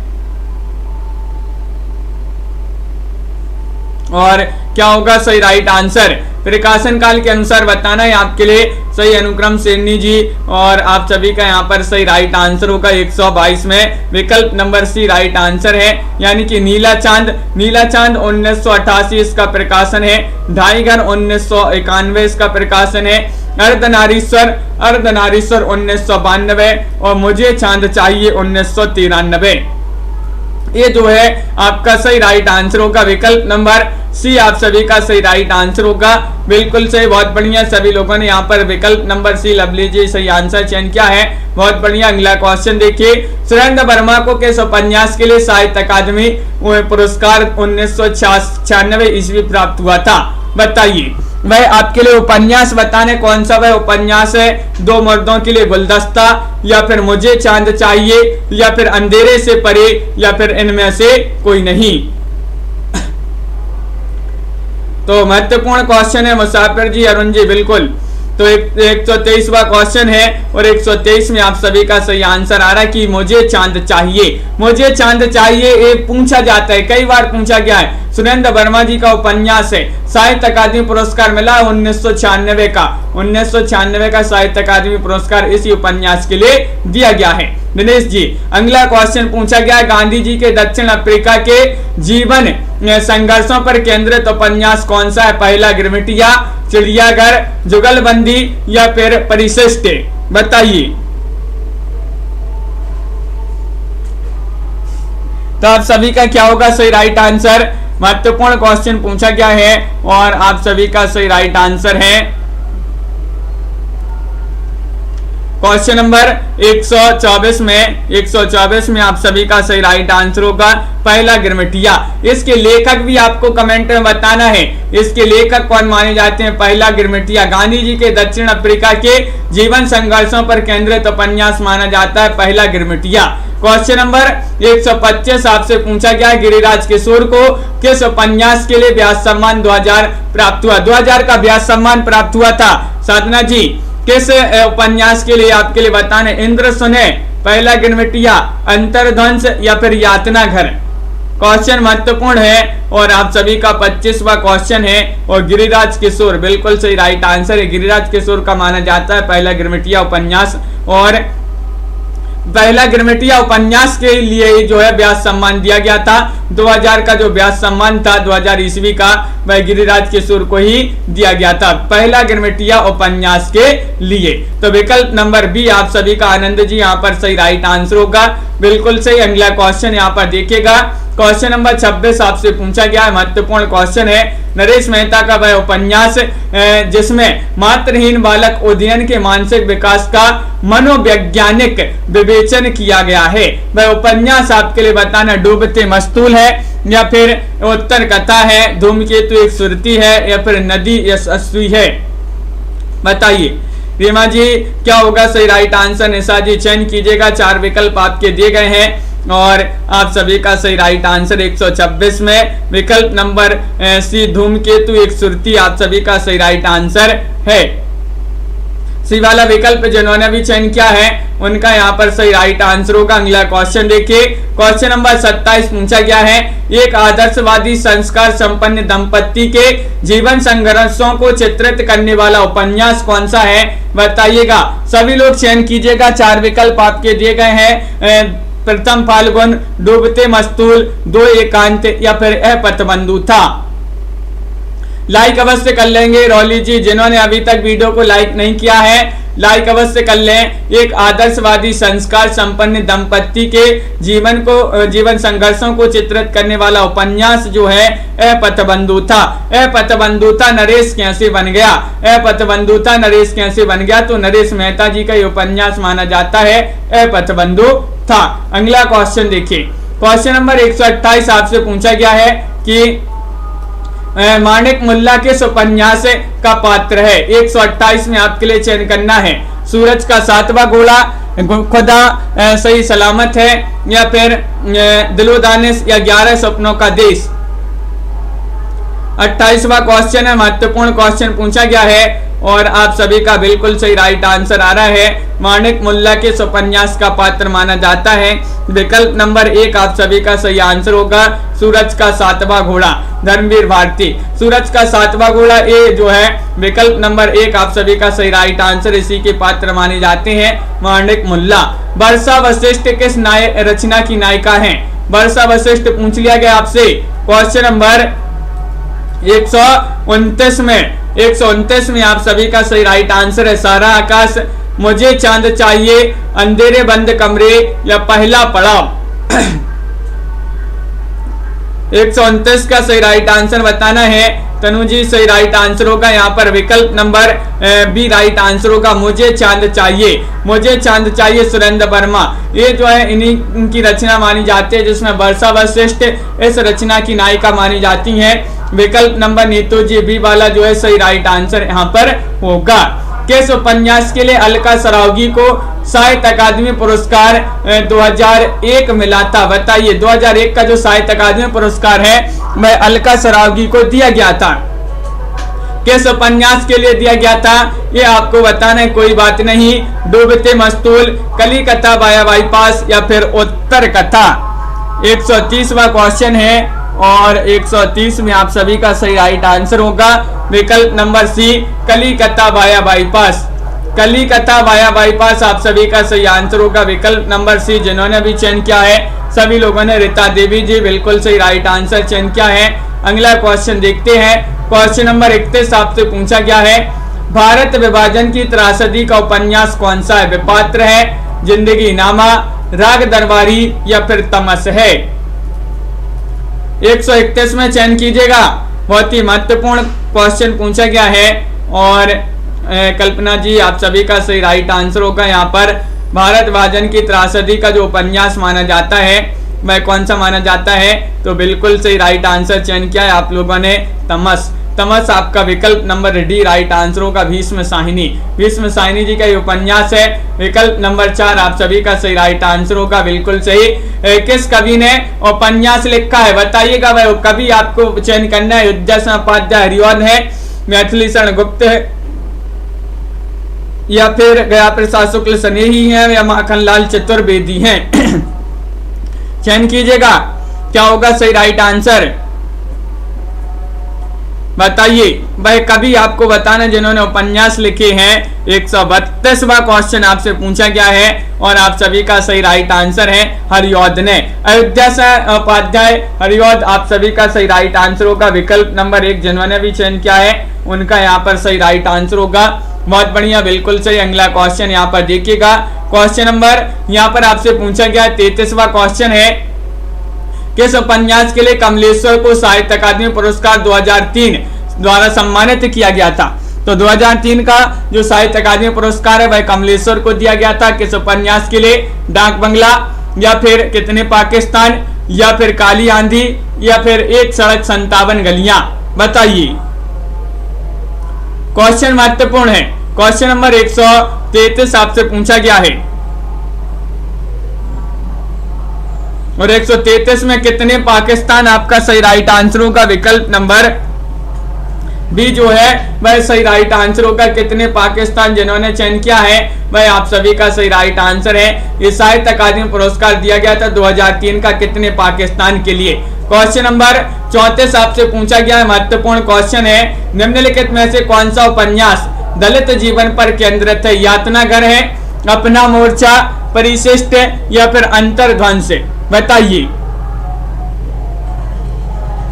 और क्या होगा सही राइट आंसर, प्रकाशन काल के अनुसार बताना है आपके लिए सही अनुक्रम सेनी जी। और आप सभी का यहाँ पर सही राइट आंसर होगा 122 में विकल्प नंबर सी राइट आंसर है, यानी कि नीला चांद। नीला चांद 1988 इसका प्रकाशन है। ढाई घर 1991 इसका प्रकाशन है। अर्धनारीश्वर 1992 और मुझे चांद चाहिए 1993। ये जो है आपका सही राइट आंसर होगा। विकल्प नंबर सी आप सभी का सही राइट आंसर होगा। बिल्कुल सही, बहुत बढ़िया। सभी लोगों ने यहाँ पर विकल्प नंबर सी लवली जी सही आंसर चयन किया है, बहुत बढ़िया। अगला क्वेश्चन देखिए, सुरेंद्र वर्मा को किस उपन्यास के लिए साहित्य अकादमी पुरस्कार 1996 ईस्वी प्राप्त हुआ था, बताइए। वह आपके लिए उपन्यास बताने कौन सा वह उपन्यास है। दो मर्दों के लिए गुलदस्ता, या फिर मुझे चांद चाहिए, या फिर अंधेरे से परे, या फिर इनमें से कोई नहीं। तो महत्वपूर्ण क्वेश्चन है मुसाफिर जी, अरुण जी, बिल्कुल। तो 123वां क्वेश्चन है और 123 में आप सभी का सही आंसर आ रहा है कि मुझे चांद चाहिए, मुझे चांद चाहिए। ये पूछा जाता है, कई बार पूछा गया है। सुरेंद्र वर्मा जी का उपन्यास है, साहित्य अकादमी पुरस्कार मिला 1996 का, 1996 का साहित्य अकादमी पुरस्कार इसी उपन्यास के लिए दिया गया है। दिनेश जी, अगला क्वेश्चन पूछा गया है, गांधी जी के दक्षिण अफ्रीका के जीवन संघर्षों पर केंद्रित उपन्यास कौन सा है? पहला गिरमिटिया, चिड़ियाघर, जुगलबंदी या फिर परिशिष्ट, बताइए। तो आप सभी का क्या होगा सही राइट आंसर? महत्वपूर्ण क्वेश्चन पूछा गया है और आप सभी का सही राइट आंसर है क्वेश्चन नंबर 124 में आप सभी का सही राइट आंसर होगा पहला गिरमिटिया। इसके लेखक भी आपको कमेंट में बताना है, इसके लेखक कौन माने जाते हैं? पहला गिरमिटिया गांधी जी के दक्षिण अफ्रीका के जीवन संघर्षों पर केंद्रित उपन्यास माना जाता है पहला गिरमिटिया। क्वेश्चन नंबर 125 आपसे पूछा गया, गिरिराज किशोर को किस उपन्यास के लिए व्यास सम्मान 2000 प्राप्त हुआ? 2000 का व्यास सम्मान प्राप्त हुआ था। साधना जी, किस उपन्यास के लिए आपके लिए बताना? इंद्र सुने, पहला गिरमिटिया, अंतर्ध्वंस या फिर यातना घर? क्वेश्चन महत्वपूर्ण है और आप सभी का 25वां क्वेश्चन है और गिरिराज किशोर बिल्कुल सही राइट आंसर है। गिरिराज किशोर का माना जाता है पहला गिरमिटिया उपन्यास और पहला गिरमिटिया उपन्यास के लिए जो है व्यास सम्मान दिया गया था। 2000 का जो व्यास सम्मान था 2000 ईस्वी का, वह गिरिराज किशोर को ही दिया गया था पहला गिरमिटिया उपन्यास के लिए। तो विकल्प नंबर बी आप सभी का आनंद जी यहाँ पर सही राइट आंसर होगा, बिल्कुल सही। अगला क्वेश्चन यहाँ पर देखिएगा, क्वेश्चन नंबर 26 आपसे पूछा गया है, महत्वपूर्ण क्वेश्चन है। नरेश मेहता का वह उपन्यास जिसमें मात्रहीन बालक उदयन के मानसिक विकास का मनोवैज्ञानिक विवेचन किया गया है, वह उपन्यास आपके लिए बताना डूबते मस्तूल है या फिर उत्तर कथा है, धूमकेतु एक सुरती है या फिर नदी यशस्वी है, बताइए। रीमा जी क्या होगा सही राइट आंसर? निशा जी चयन कीजिएगा, 4 विकल्प आपके दिए गए हैं और आप सभी का सही राइट आंसर 126 में विकल्प नंबर सी धूमकेतु एक सुरती आप सभी का सही राइट आंसर है। सी वाला विकल्प जिन्होंने भी चयन किया है उनका यहाँ पर सही राइट आंसर होगा। अगला क्वेश्चन देखिए, क्वेश्चन नंबर 27 पूछा गया है, एक आदर्शवादी संस्कार संपन्न दंपति के जीवन संघर्षों को चित्रित करने वाला उपन्यास कौन सा है? बताइएगा, सभी लोग चयन कीजिएगा। 4 विकल्प आपके दिए गए हैं, प्रथम फाल्गुन, डूबते मस्तूल, 2 एकांत या फिर पथबंधु था। लाइक अवश्य कर लेंगे रॉली जी, जिन्होंने अभी तक वीडियो को लाइक नहीं किया है लाइक अवश्य कर लें। एक आदर्शवादी संस्कार संपन्न दंपति के जीवन संघर्षों को चित्रित करने वाला उपन्यास जो है पथबंधुता। पथबंधुता नरेश कैसे बन गया? पथबंधुता नरेश कैसे बन गया? तो नरेश मेहता जी का ये उपन्यास माना जाता है पथबंधुता। अगला क्वेश्चन देखिए, क्वेश्चन नंबर 128 आपसे पूछा गया है कि माणिक मुल्ला किस उपन्यास का पात्र है? 128 में आपके लिए चयन करना है। सूरज का 7वां घोड़ा, खुदा सही सलामत है या फिर दिलो दानिश या 11 सपनों का देश। 28वां क्वेश्चन है, महत्वपूर्ण क्वेश्चन पूछा गया है और आप सभी का बिल्कुल सही राइट आंसर आ रहा है। माणिक मुल्ला के उपन्यास का पात्र माना जाता है विकल्प नंबर 1 आप सभी का सही आंसर होगा, सूरज का 7वां घोड़ा, धर्मवीर भारती। सूरज का 7वां घोड़ा ये जो है विकल्प नंबर 1 आप सभी का सही राइट आंसर, इसी के पात्र माने जाते हैं माणिक मुल्ला। वर्षा वशिष्ठ किस रचना की नायिका हैं? वर्षा वशिष्ठ पूछ लिया गया आपसे क्वेश्चन नंबर 129 में आप सभी का सही राइट आंसर है सारा आकाश, मुझे चांद चाहिए, अंधेरे बंद कमरे या पहला पड़ाव। 129 का सही राइट आंसर बताना है। तनु जी सही राइट आंसर होगा यहाँ पर विकल्प नंबर बी राइट आंसर होगा, मुझे चांद चाहिए। मुझे चांद चाहिए सुरेंद्र वर्मा, ये जो है इन्हीं की रचना मानी जाती है जिसमें वर्षा वशिष्ठ इस रचना की नायिका मानी जाती हैं। विकल्प नंबर नीतू जी बी वाला जो है सही राइट आंसर यहाँ पर होगा। किस उपन्यास के लिए अलका सरावगी को साहित्य अकादमी पुरस्कार 2001 मिला था? बताइए, 2001 का जो साहित्य अकादमी पुरस्कार है वह अलका सरावगी को दिया गया था। किस उपन्यास के लिए दिया गया था, ये आपको बताना है, कोई बात नहीं। डूबते मस्तूल, कलिकता वाया बाईपास या फिर उत्तर कथा। 130वां क्वेश्चन है और 130 में आप सभी का सही राइट आंसर होगा विकल्प number C, Kalikata via bypass. Kalikata via bypass आप सभी का सही आंसर होगा विकल्प नंबर सी। जिन्होंने भी चयन किया है सभी लोगों ने, रीता देवी जी बिल्कुल सही राइट आंसर चयन किया है। अगला क्वेश्चन देखते हैं। क्वेश्चन नंबर 31 आपसे पूछा गया है, भारत विभाजन की त्रासदी का उपन्यास कौन सा है? विपात्र है, जिंदगी नामा, राग दरबारी या फिर तमस है? 131 में चयन कीजिएगा, बहुत ही महत्वपूर्ण क्वेश्चन पूछा गया है। और कल्पना जी आप सभी का सही राइट आंसर होगा। यहाँ पर भारत विभाजन की त्रासदी का जो उपन्यास माना जाता है वह कौन सा माना जाता है? तो बिल्कुल सही राइट आंसर चयन किया है आप लोगों ने, तमस। तमस आपका विकल्प नंबर डी राइट आंसर होगा। भीष्म साहिनी, भीष्म साहिनी जी का ये उपन्यास है। विकल्प नंबर 4 आप सभी का सही राइट आंसर होगा, बिल्कुल सही। किस कवि ने उपन्यास लिखा है बताइएगा, वह कवि आपको चयन करना है। विद्यासागर उपाध्याय हरिऔध है, मैथिली शरण गुप्त है या फिर गया प्रसाद शुक्ल स्नेही है या माखनलाल चतुर्वेदी हैं। चयन कीजिएगा, क्या होगा सही राइट आंसर बताइए। वह कभी आपको बताना जिन्होंने उपन्यास लिखे हैं। 132वां क्वेश्चन आपसे पूछा गया है और आप सभी का सही राइट आंसर है हरिऔध ने। अयोध्या से उपाध्याय हरिऔध आप सभी का सही राइट आंसर होगा, विकल्प नंबर 1। जिन्होंने भी चयन किया है उनका यहाँ पर सही राइट आंसर होगा, बहुत बढ़िया, बिल्कुल सही। अगला क्वेश्चन यहाँ पर देखिएगा। क्वेश्चन नंबर यहाँ पर आपसे पूछा गया 33वां क्वेश्चन है, किस उपन्यास के लिए कमलेश्वर को साहित्य अकादमी पुरस्कार 2003 द्वारा सम्मानित किया गया था? तो 2003 का जो साहित्य अकादमी पुरस्कार है वह कमलेश्वर को दिया गया था। किस उपन्यास के लिए? डाक बंगला या फिर कितने पाकिस्तान या फिर काली आंधी या फिर एक सड़क 57 गलियां? बताइए। क्वेश्चन महत्वपूर्ण है। क्वेश्चन नंबर 133 आपसे पूछा गया है और 133 में कितने पाकिस्तान आपका सही राइट आंसर होगा, विकल्प नंबर बी जो है वह सही राइट आंसर होगा। कितने पाकिस्तान जिन्होंने चयन किया है वह आप सभी का सही राइट आंसर है। ये साहित्य अकादमी पुरस्कार दिया गया था 2003 का कितने पाकिस्तान के लिए। क्वेश्चन नंबर 34 आपसे पूछा गया है, महत्वपूर्ण क्वेश्चन है, निम्नलिखित में से कौन सा उपन्यास दलित जीवन पर केंद्रित है? यातना घर है, अपना मोर्चा, परिशिष्ट या फिर अंतर्ध्वंस? बताइए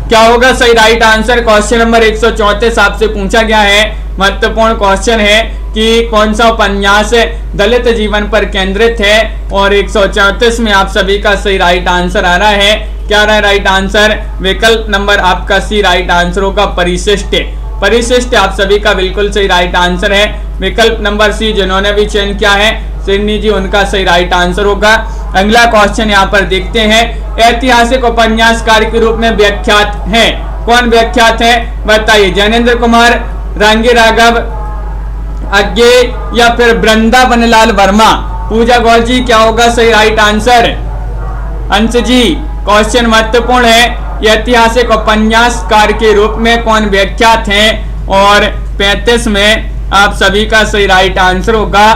क्या होगा सही राइट आंसर। क्वेश्चन नंबर 134 आपसे पूछा गया है, महत्वपूर्ण क्वेश्चन है कि कौन सा उपन्यास दलित जीवन पर केंद्रित है। और 134 में आप सभी का सही राइट आंसर आ रहा है, क्या रहा है राइट आंसर? विकल्प नंबर आपका सी राइट आंसर होगा, परिशिष्ट। परिशिष्ट आप सभी का बिल्कुल सही राइट आंसर है, विकल्प नंबर सी। जिन्होंने भी चयन किया है सिडनी जी उनका सही राइट आंसर होगा। अगला क्वेश्चन यहाँ पर देखते हैं, ऐतिहासिक उपन्यासकार के रूप में व्याख्यात हैं, कौन व्याख्यात है? बताइए। ज्ञानेंद्र कुमार, रांगी राघव, अज्ञे या फिर वृंदावनलाल वर्मा? पूजा गौर जी क्या होगा सही राइट आंसर? अंश जी क्वेश्चन महत्वपूर्ण है, ऐतिहासिक उपन्यासकार के रूप में कौन व्याख्यात हैं? और 35 में आप सभी का सही राइट आंसर होगा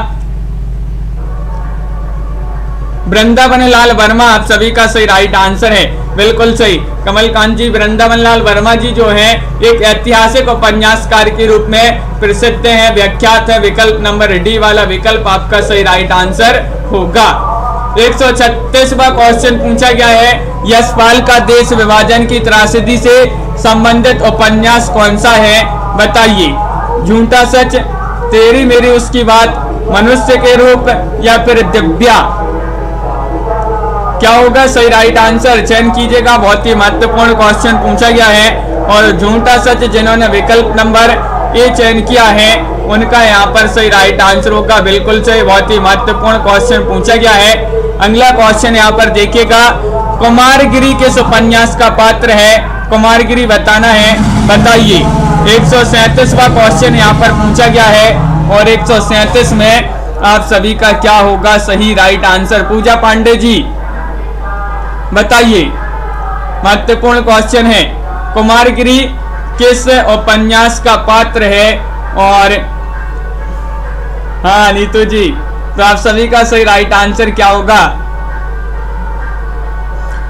वृंदावनलाल वर्मा, आप सभी का सही राइट आंसर है, बिल्कुल सही। कमलकांत जी, वृंदावनलाल वर्मा जी जो है एक ऐतिहासिक उपन्यासकार के रूप में प्रसिद्ध हैं, व्याख्यात है, विकल्प नंबर डी वाला विकल्प आपका सही राइट आंसर होगा। 136वां क्वेश्चन पूछा गया है, यशपाल का देश विभाजन की त्रासदी से संबंधित उपन्यास कौन सा है? बताइए। झूठा सच, तेरी मेरी उसकी बात, मनुष्य के रूप या फिर दिव्या? क्या होगा सही राइट आंसर? चयन कीजिएगा, बहुत ही महत्वपूर्ण क्वेश्चन पूछा गया है। और झूठा सच जिन्होंने विकल्प नंबर ए चयन किया है उनका यहाँ पर सही राइट आंसर होगा, बिल्कुल सही, बहुत ही महत्वपूर्ण क्वेश्चन पूछा गया है। अगला क्वेश्चन यहाँ पर देखिएगा, कुमारगिरी किस उपन्यास का पात्र है? कुमारगिरी बताना है, बताइए। 137वां क्वेश्चन यहाँ पर पूछा गया है और 137 में आप सभी का क्या होगा सही राइट आंसर? पूजा पांडे जी बताइए, महत्वपूर्ण क्वेश्चन है। कुमारगिरी किस उपन्यास का पात्र है? और हाँ नीतू जी, तो आप सभी का सही राइट आंसर क्या होगा?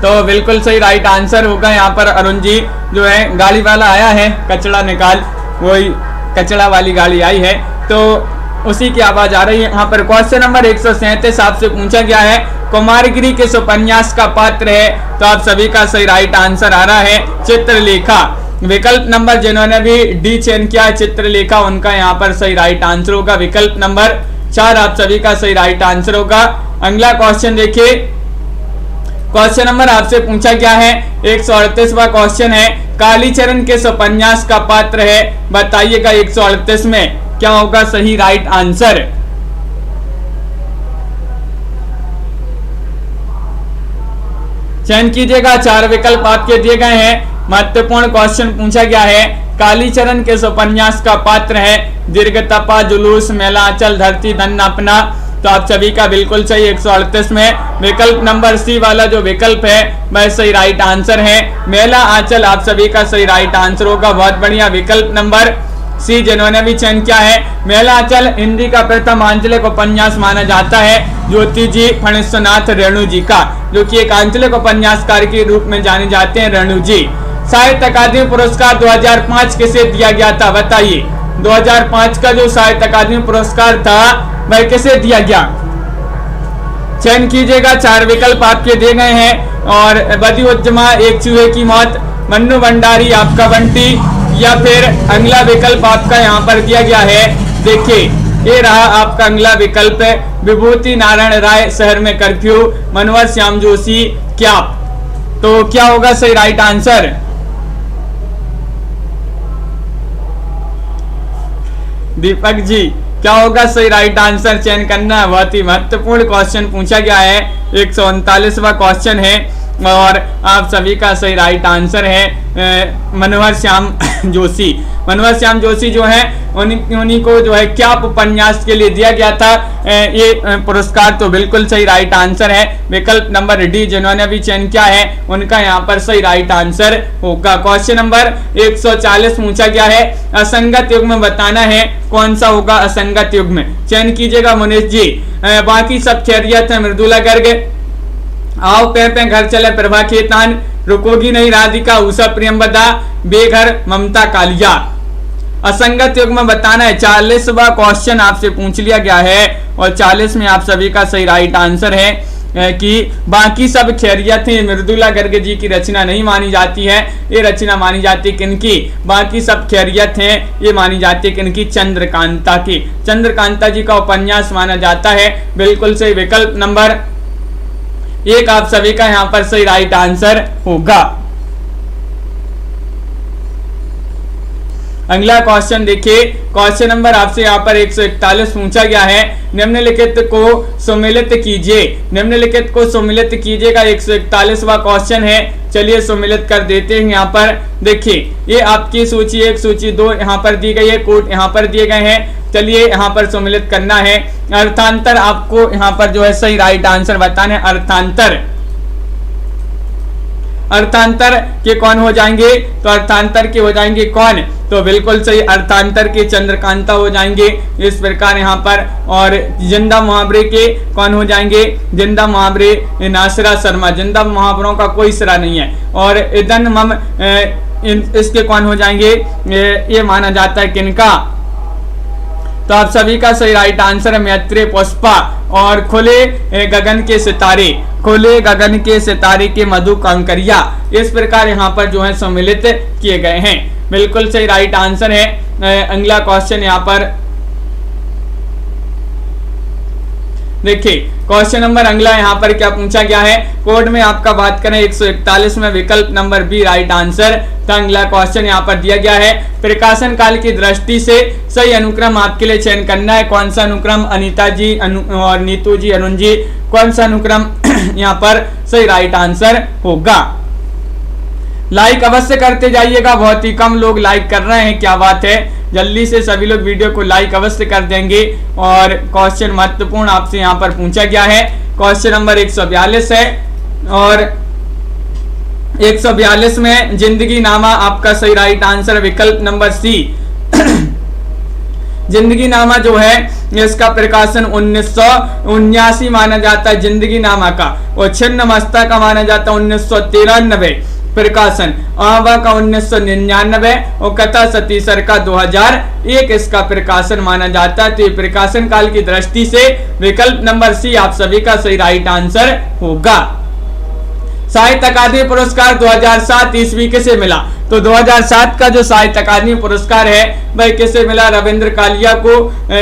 तो बिल्कुल सही राइट आंसर होगा यहाँ पर अरुण जी, जो है गाड़ी वाला आया है कचरा निकाल, वही कचरा वाली गाड़ी आई है, तो उसी की आवाज आ रही है। यहाँ पर क्वेश्चन नंबर 137 आपसे पूछा गया है कुमारगिरी किस उपन्यास का पात्र है? तो आप सभी का सही राइट आंसर आ रहा है चित्रलेखा। विकल्प नंबर जिन्होंने भी डी चयन किया है चित्रलेखा, उनका यहाँ पर सही राइट आंसर होगा विकल्प नंबर 4, आप सभी का सही राइट आंसर होगा। अगला क्वेश्चन देखिए, क्वेश्चन नंबर आपसे पूछा गया है 138वां क्वेश्चन है कालीचरण किस उपन्यास का पात्र है? बताइएगा 138 में क्या होगा सही राइट आंसर? चयन कीजिएगा, 4 विकल्प आपके दिए गए हैं। महत्वपूर्ण क्वेश्चन पूछा गया है कालीचरण किस उपन्यास का पात्र है? दीर्घ तपा, जुलूस, मेला आंचल, धरती धन अपना। तो आप सभी का बिल्कुल सही 138 में विकल्प नंबर सी वाला जो विकल्प है वह सही राइट आंसर है। मेला आंचल आप सभी का सही राइट आंसर होगा, बहुत बढ़िया। विकल्प नंबर सी जिन्होंने भी चयन किया है, मेला आंचल हिंदी का प्रथम आंचलिक उपन्यास माना जाता है ज्योति जी फणीश्वरनाथ रेणु जी का, जो कि एक आंचलिक उपन्यासकार के रूप में जाने जाते हैं रेणु जी। साहित्य अकादमी पुरस्कार 2005 किसे दिया गया था? बताइए 2005 का जो साहित्य अकादमी पुरस्कार था वह किसे दिया गया? चयन कीजिएगा, 4 विकल्प आपके दिए गए हैं। और बदी उज्जमा, एक चूहे की मौत, मन्नू भंडारी, आपका बंटी, या फिर अगला विकल्प आपका यहाँ पर दिया गया है। देखिए ये रहा आपका अगला विकल्प है विभूति नारायण राय, शहर में कर्फ्यू, मनोहर श्याम जोशी, क्या? तो क्या होगा सही राइट आंसर? दीपक जी क्या होगा सही राइट आंसर? चयन करना बहुत ही महत्वपूर्ण क्वेश्चन पूछा गया है, 139वां क्वेश्चन है और आप सभी का सही राइट आंसर है मनोहर श्याम जोशी। मनोहर श्याम जोशी जो है उन्हीं को जो है क्या उपन्यास के लिए दिया गया था ये पुरस्कार, तो बिल्कुल सही राइट आंसर है विकल्प नंबर डी जिन्होंने भी चयन किया है उनका यहाँ पर सही राइट आंसर होगा। क्वेश्चन नंबर 140 पूछा गया है असंगत युग्म बताना है, कौन सा होगा असंगत युग्म? चयन कीजिएगा मुनीष जी। बाकी सब खैरियत है, मृदुला गर्ग, आओ पे घर चले, प्रभा खेतान, रुकोगी नहीं राधिका, उषा प्रियंवदा, बेघर ममता कालिया। असंगत युग्म बताना है, 40वां क्वेश्चन आपसे पूछ लिया गया है और 40 में आप सभी का सही राइट आंसर है कि बाकी सब खैरियत है मृदुला गर्ग जी की रचना नहीं मानी जाती है। ये रचना मानी जाती है किनकी? बाकी सब खैरियत है ये मानी जाती है किनकी? चंद्रकांता की। चंद्रकांता जी का उपन्यास माना जाता है, बिल्कुल सही विकल्प नंबर 1 आप सभी का यहाँ पर सही राइट आंसर होगा। अगला क्वेश्चन देखिए, क्वेश्चन नंबर आपसे यहाँ पर 141 पूछा गया है निम्नलिखित को सम्मिलित कीजिए। निम्नलिखित को सम्मिलित कीजिएगा 141वां क्वेश्चन है। चलिए सम्मिलित कर देते हैं। यहाँ पर देखिए ये आपकी सूची 1 सूची 2 यहाँ पर दी गई है, कोड यहाँ पर दिए गए हैं। चलिए यहाँ पर सम्मिलित करना है। अर्थांतर आपको यहाँ पर जो है सही राइट आंसर बताना है। अर्थांतर, अर्थांतर के कौन हो जाएंगे? तो अर्थांतर के हो जाएंगे कौन? तो बिल्कुल सही अर्थांतर के चंद्रकांता हो जाएंगे इस प्रकार यहाँ पर। और जिंदा मुहावरे के कौन हो जाएंगे? जिंदा मुहावरे नासिरा शर्मा, जिंदा मुहावरों का कोई सिरा नहीं है। और इदन मम इसके कौन हो जाएंगे? ये माना जाता है किनका? तो आप सभी का सही राइट आंसर है मैत्रेय पुष्पा। और खुले गगन के सितारे, खुले गगन के सितारे के मधु कांकरिया, इस प्रकार यहाँ पर जो है सम्मिलित किए गए हैं। बिल्कुल सही राइट आंसर है। अगला क्वेश्चन यहाँ पर देखिए, क्वेश्चन नंबर अगला यहाँ पर क्या पूछा गया है? कोड में आपका बात करें 141 में विकल्प नंबर बी राइट आंसर। तो अगला क्वेश्चन यहाँ पर दिया गया है प्रकाशन काल की दृष्टि से सही अनुक्रम आपके लिए चयन करना है। कौन सा अनुक्रम? अनीता जी और नीतू जी, अरुण जी, कौन सा अनुक्रम यहाँ पर सही राइट आंसर होगा? लाइक अवश्य करते जाइएगा, बहुत ही कम लोग लाइक कर रहे हैं, क्या बात है। जल्दी से सभी लोग वीडियो को लाइक अवश्य कर देंगे। और क्वेश्चन महत्वपूर्ण आपसे यहाँ पर पूछा गया है, क्वेश्चन नंबर 142 है। और 142 में जिंदगी नामा आपका सही राइट आंसर विकल्प नंबर सी। जिंदगी नामा जो है इसका प्रकाशन 1979 माना जाता है जिंदगी नामा का, और छिन्न मस्ता का माना जाता है 1993 प्रकाशन, आवा का 1999 और कथा सतीसर का 2001 इसका प्रकाशन माना जाता है। तो ये प्रकाशन काल की दृष्टि से विकल्प नंबर सी आप सभी का सही राइट आंसर होगा। साहित्य अकादमी पुरस्कार 2007 ईस्वी किसे मिला? तो 2007 का जो साहित्य अकादमी पुरस्कार है वह किसे मिला? रविंद्र कालिया को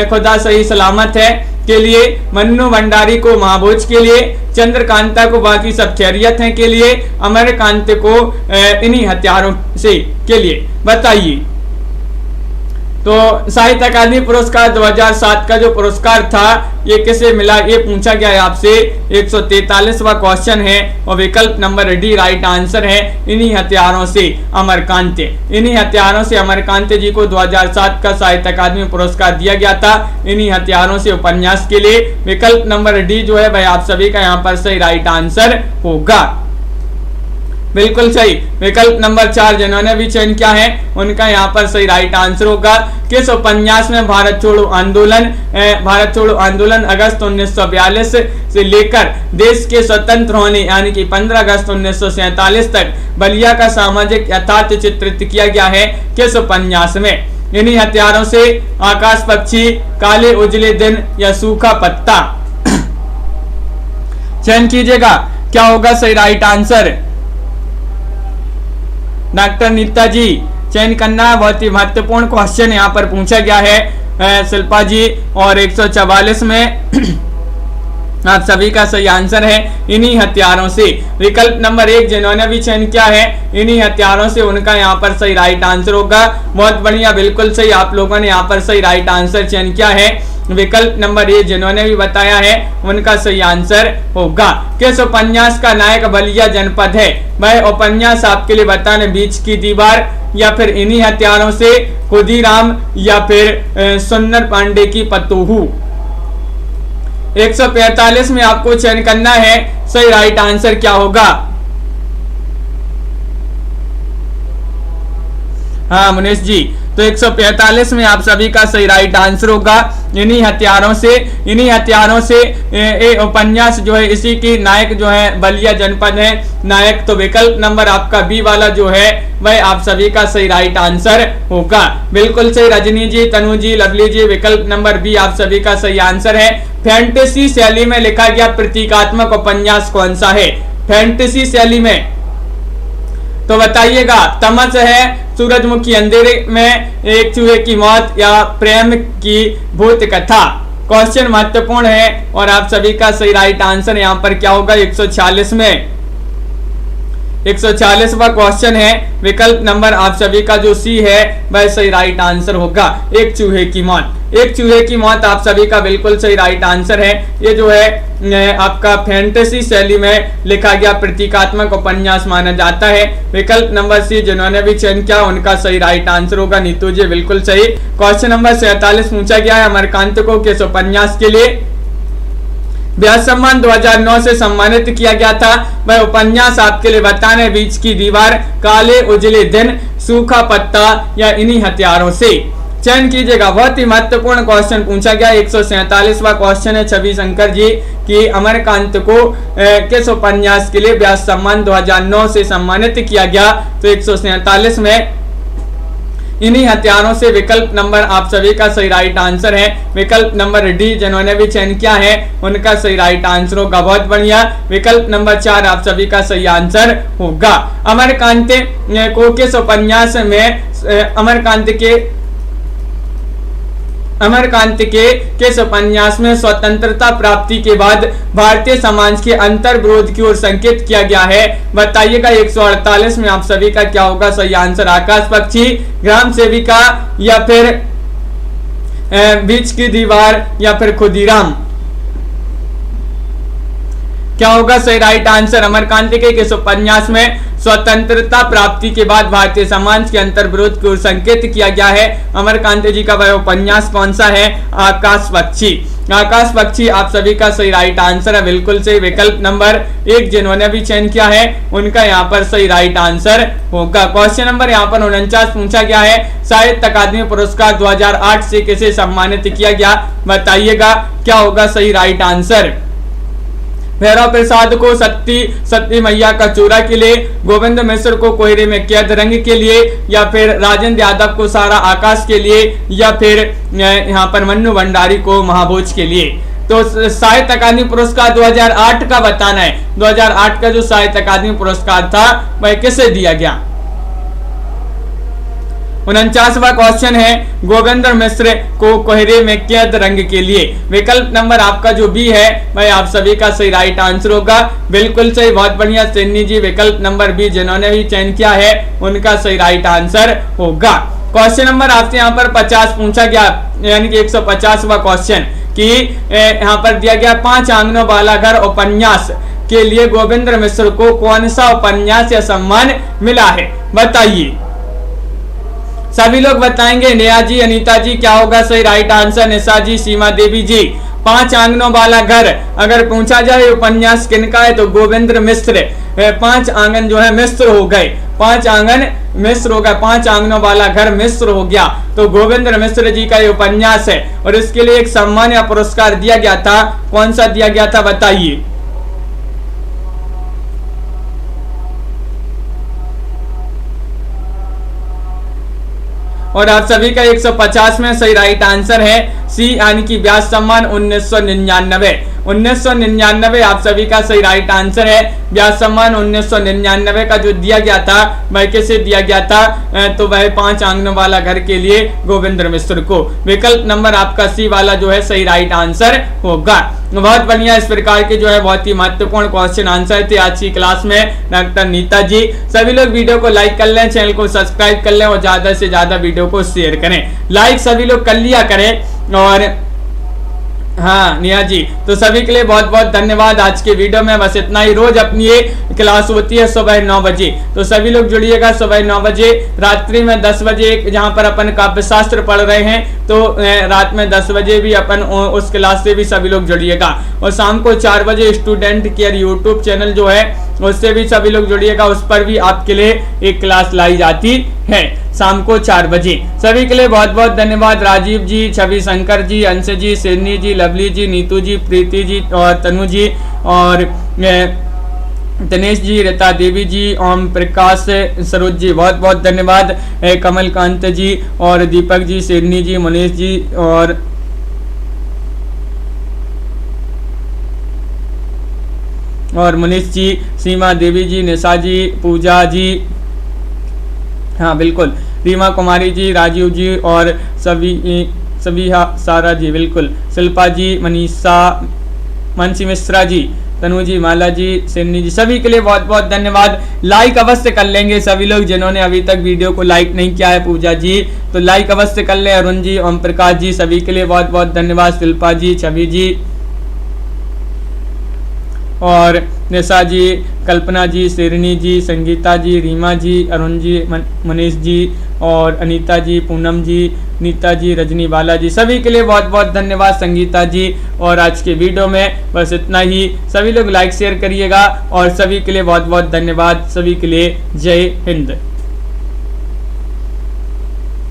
खुदा सही सलामत है के लिए, मन्नू भंडारी को महाभोज के लिए, चंद्रकांता को बाकी सब खैरियत है के लिए, अमरकांत को इन्हीं हथियारों से के लिए। बताइए। तो साहित्य अकादमी पुरस्कार 2007 का जो पुरस्कार था ये किसे मिला, ये पूछा गया है आपसे। 143वां क्वेश्चन है और विकल्प नंबर डी राइट आंसर है, इन्हीं हथियारों से अमरकांत। इन्हीं हथियारों से अमरकांत जी को 2007 का साहित्य अकादमी पुरस्कार दिया गया था, इन्हीं हथियारों से उपन्यास के लिए। विकल्प नंबर डी जो है भाई आप सभी का यहाँ पर सही राइट आंसर होगा। बिल्कुल सही। विकल्प नंबर 4 जिन्होंने भी चयन किया है उनका यहाँ पर सही राइट आंसर होगा। किस उपन्यास में भारत छोड़ो आंदोलन अगस्त 1942 से लेकर देश के स्वतंत्र होने यानी कि 15 अगस्त 1947 तक बलिया का सामाजिक यथार्थ चित्रित किया गया है? किस उपन्यास में? इन्हीं हथियारों से, आकाश पक्षी, काले उजले दिन या सूखा पत्ता। चयन कीजिएगा, क्या होगा सही राइट आंसर? डॉक्टर नीता जी चयन करना, बहुत ही महत्वपूर्ण क्वेश्चन यहाँ पर पूछा गया है शिल्पा जी। और 144 में आप सभी का सही आंसर है इन्हीं हथियारों से। विकल्प नंबर 1 जिन्होंने भी चयन किया है इन्हीं हथियारों से, उनका यहाँ पर सही राइट आंसर होगा। बहुत बढ़िया, बिल्कुल सही, आप लोगों ने यहाँ पर सही राइट आंसर चयन किया है। विकल्प नंबर ए जिन्होंने भी बताया है उनका सही आंसर होगा। किस उपन्यास का नायक बलिया जनपद है? वह उपन्यास आपके लिए बताने बीच की दीवार, या फिर इन्हीं हथियारों से, खुदीराम, या फिर सुंदर पांडे की पतोहू। 145 में आपको चयन करना है, सही राइट आंसर क्या होगा? हाँ मुनेश जी, तो 145 में आप सभी का सही राइट आंसर होगा इन्हीं हथियारों से ये उपन्यास जो है इसी की नायक जो है बलिया जनपद है नायक। तो विकल्प नंबर आपका बी वाला जो है वह आप सभी का सही राइट आंसर होगा। बिल्कुल सही रजनी जी, तनु जी, लवली जी, विकल्प नंबर बी आप सभी का सही आंसर है। फैंटेसी शैली में लिखा गया प्रतीकात्मक उपन्यास कौन सा है? फैंटेसी शैली में तो बताइएगा, तमस है, सूरजमुखी अंधेरे में, एक चूहे की मौत, या प्रेम की भूत कथा। क्वेश्चन महत्वपूर्ण है और आप सभी का सही राइट आंसर यहाँ पर क्या होगा? 146 में 140वां क्वेश्चन है। विकल्प नंबर आप सभी का जो सी है वह सही राइट आंसर होगा, एक चूहे की मौत। एक चूहे की मौत आप सभी का बिल्कुल सही राइट आंसर है। ये जो है आपका फैंटेसी शैली में लिखा गया प्रतीकात्मक उपन्यास माना जाता है। विकल्प नंबर सी जिन्होंने भी चयन किया उनका सही राइट आंसर होगा। नीतू जी बिल्कुल सही। क्वेश्चन नंबर 47 पूछा गया है, अमरकांत को किस उपन्यास के लिए व्यास सम्मान 2009 से सम्मानित किया गया था? वह उपन्यास आपके लिए बताने बीच की दीवार, काले उजले दिन, सूखा पत्ता, या इन्हीं हथियारों से। चयन कीजिएगा, बहुत ही महत्वपूर्ण क्वेश्चन पूछा गया। 147वां क्वेश्चन है छवि शंकर जी कि अमरकांत को किस उपन्यास के लिए व्यास सम्मान 2009 से सम्मानित किया गया? तो 147 में इन्हीं हथियारों से। विकल्प नंबर आप सभी का सही राइट आंसर है विकल्प नंबर डी जिन्होंने भी चयन किया है उनका सही राइट आंसर होगा। बहुत बढ़िया, विकल्प नंबर 4 आप सभी का सही आंसर होगा। अमरकांत को किस उपन्यास में अमरकांत के किस उपन्यास में स्वतंत्रता प्राप्ति के बाद भारतीय समाज के अंतर विरोध की ओर संकेत किया गया है? बताइएगा। 148 में आप सभी का क्या होगा सही आंसर? आकाश पक्षी, ग्राम सेविका, या फिर बीच की दीवार, या फिर खुदीराम। क्या होगा सही राइट आंसर? अमरकांत के किस उपन्यास में स्वतंत्रता प्राप्ति के बाद भारतीय समाज के अंतर्विरोध की ओर संकेत किया गया है? अमरकांत जी का वह उपन्यास कौन सा है? आकाश पक्षी। आकाश पक्षी आप सभी का सही राइट आंसर है, बिल्कुल सही। विकल्प नंबर 1 जिन्होंने भी चयन किया है उनका यहाँ पर सही राइट आंसर होगा। क्वेश्चन नंबर यहाँ पर 49 पूछा गया है, साहित्य अकादमी पुरस्कार 2008 से किसे सम्मानित किया गया? बताइएगा क्या होगा सही राइट आंसर। भैरव प्रसाद को सती मैया का चूरा के लिए, गोविंद मिश्र को कोहरे में कैद रंग के लिए, या फिर राजेंद्र यादव को सारा आकाश के लिए, या फिर यहाँ पर मन्नू भंडारी को महाभोज के लिए। तो साहित्य अकादमी पुरस्कार 2008 का बताना है। 2008 का जो साहित्य अकादमी पुरस्कार था वह किसे दिया गया? 49वां क्वेश्चन है, गोविंद मिश्र को कोहरे में कैद रंग के लिए। विकल्प नंबर आपका जो बी है वह आप सभी का सही राइट आंसर होगा, बिल्कुल सही, बहुत बढ़िया सिन्नी जी। विकल्प नंबर बी जिन्होंने भी चयन किया है उनका सही राइट आंसर होगा। क्वेश्चन नंबर आपसे यहाँ पर 50 पूछा गया, यानी कि 150वां क्वेश्चन कि यहाँ पर दिया गया 5 आंगनों वाला घर उपन्यास के लिए गोविंद मिश्र को कौन सा उपन्यास या सम्मान मिला है? बताइए। सभी लोग बताएंगे। नेहा जी, अनीता जी, क्या होगा सही राइट आंसर? निशा जी, सीमा देवी जी। 5 आंगनों वाला घर अगर पूछा जाए उपन्यास किनका है तो गोविंद मिश्र। 5 आंगन जो है मिश्र हो गए, 5 आंगन मिश्र हो गए, 5 आंगनों वाला घर मिश्र हो गया, तो गोविंद मिश्र जी का ये उपन्यास है और इसके लिए एक सम्मान या पुरस्कार दिया गया था। कौन सा दिया गया था बताइए। और आप सभी का 150 में सही राइट आंसर है सी, यानी कि व्यास सम्मान 1999। 1999 आप सभी का सही राइट आंसर है। व्यास सम्मान 1999 का जो दिया गया था वह किसे दिया गया था? तो वह 5 आंगनों वाला घर के लिए गोविंद मिश्र को। विकल्प नंबर आपका सी वाला जो है सही राइट आंसर होगा। बहुत बढ़िया, इस प्रकार के जो है बहुत ही महत्वपूर्ण क्वेश्चन आंसर थे आज की क्लास में डॉक्टर नीता जी। सभी लोग वीडियो को लाइक कर लें, चैनल को सब्सक्राइब कर लें और ज्यादा से ज्यादा वीडियो को शेयर करें। लाइक सभी लोग कर लिया करें। और हाँ नेहा जी, तो सभी के लिए बहुत बहुत धन्यवाद। आज के वीडियो में बस इतना ही। रोज अपनी ये क्लास होती है सुबह 9 बजे, तो सभी लोग जुड़िएगा सुबह 9 बजे। रात्रि में 10 बजे जहाँ पर अपन काव्य शास्त्र पढ़ रहे हैं, तो रात में 10 बजे भी अपन उस क्लास से भी सभी लोग जुड़िएगा। और शाम को 4 बजे स्टूडेंट केयर यूट्यूब चैनल जो है उससे भी सभी लोग जुड़िएगा, उस पर भी आपके लिए एक क्लास लाई जाती है शाम को 4 बजे। सभी के लिए बहुत बहुत धन्यवाद। राजीव जी, छवि शंकर जी, अंश जी, सिरनी जी, लवली जी, नीतू जी, प्रीति जी और तनु जी और दिनेश जी, रीता देवी जी, ओम प्रकाश सरोज जी, बहुत बहुत धन्यवाद। कमलकांत जी और दीपक जी, सिरनी जी, मनीष जी और मनीष जी, सीमा देवी जी, निशा जी, पूजा जी, हाँ बिल्कुल, रीमा कुमारी जी, राजीव जी और सभी सारा जी, बिल्कुल, शिल्पा जी, मनीषा, मनसी मिश्रा जी, तनु जी, माला जी, सिन्नी जी, सभी के लिए बहुत बहुत धन्यवाद। लाइक अवश्य कर लेंगे सभी लोग जिन्होंने अभी तक वीडियो को लाइक नहीं किया है। पूजा जी तो लाइक अवश्य कर ले। अरुण जी, ओम प्रकाश जी, सभी के लिए बहुत बहुत धन्यवाद। शिल्पा जी, छवि जी और निशा जी, कल्पना जी, शेरनी जी, संगीता जी, रीमा जी, अरुण जी, मनीष जी और अनीता जी, पूनम जी, नीता जी, रजनी, बाला जी, सभी के लिए बहुत बहुत धन्यवाद। संगीता जी, और आज के वीडियो में बस इतना ही। सभी लोग लाइक शेयर करिएगा और सभी के लिए बहुत बहुत धन्यवाद। सभी के लिए जय हिंद।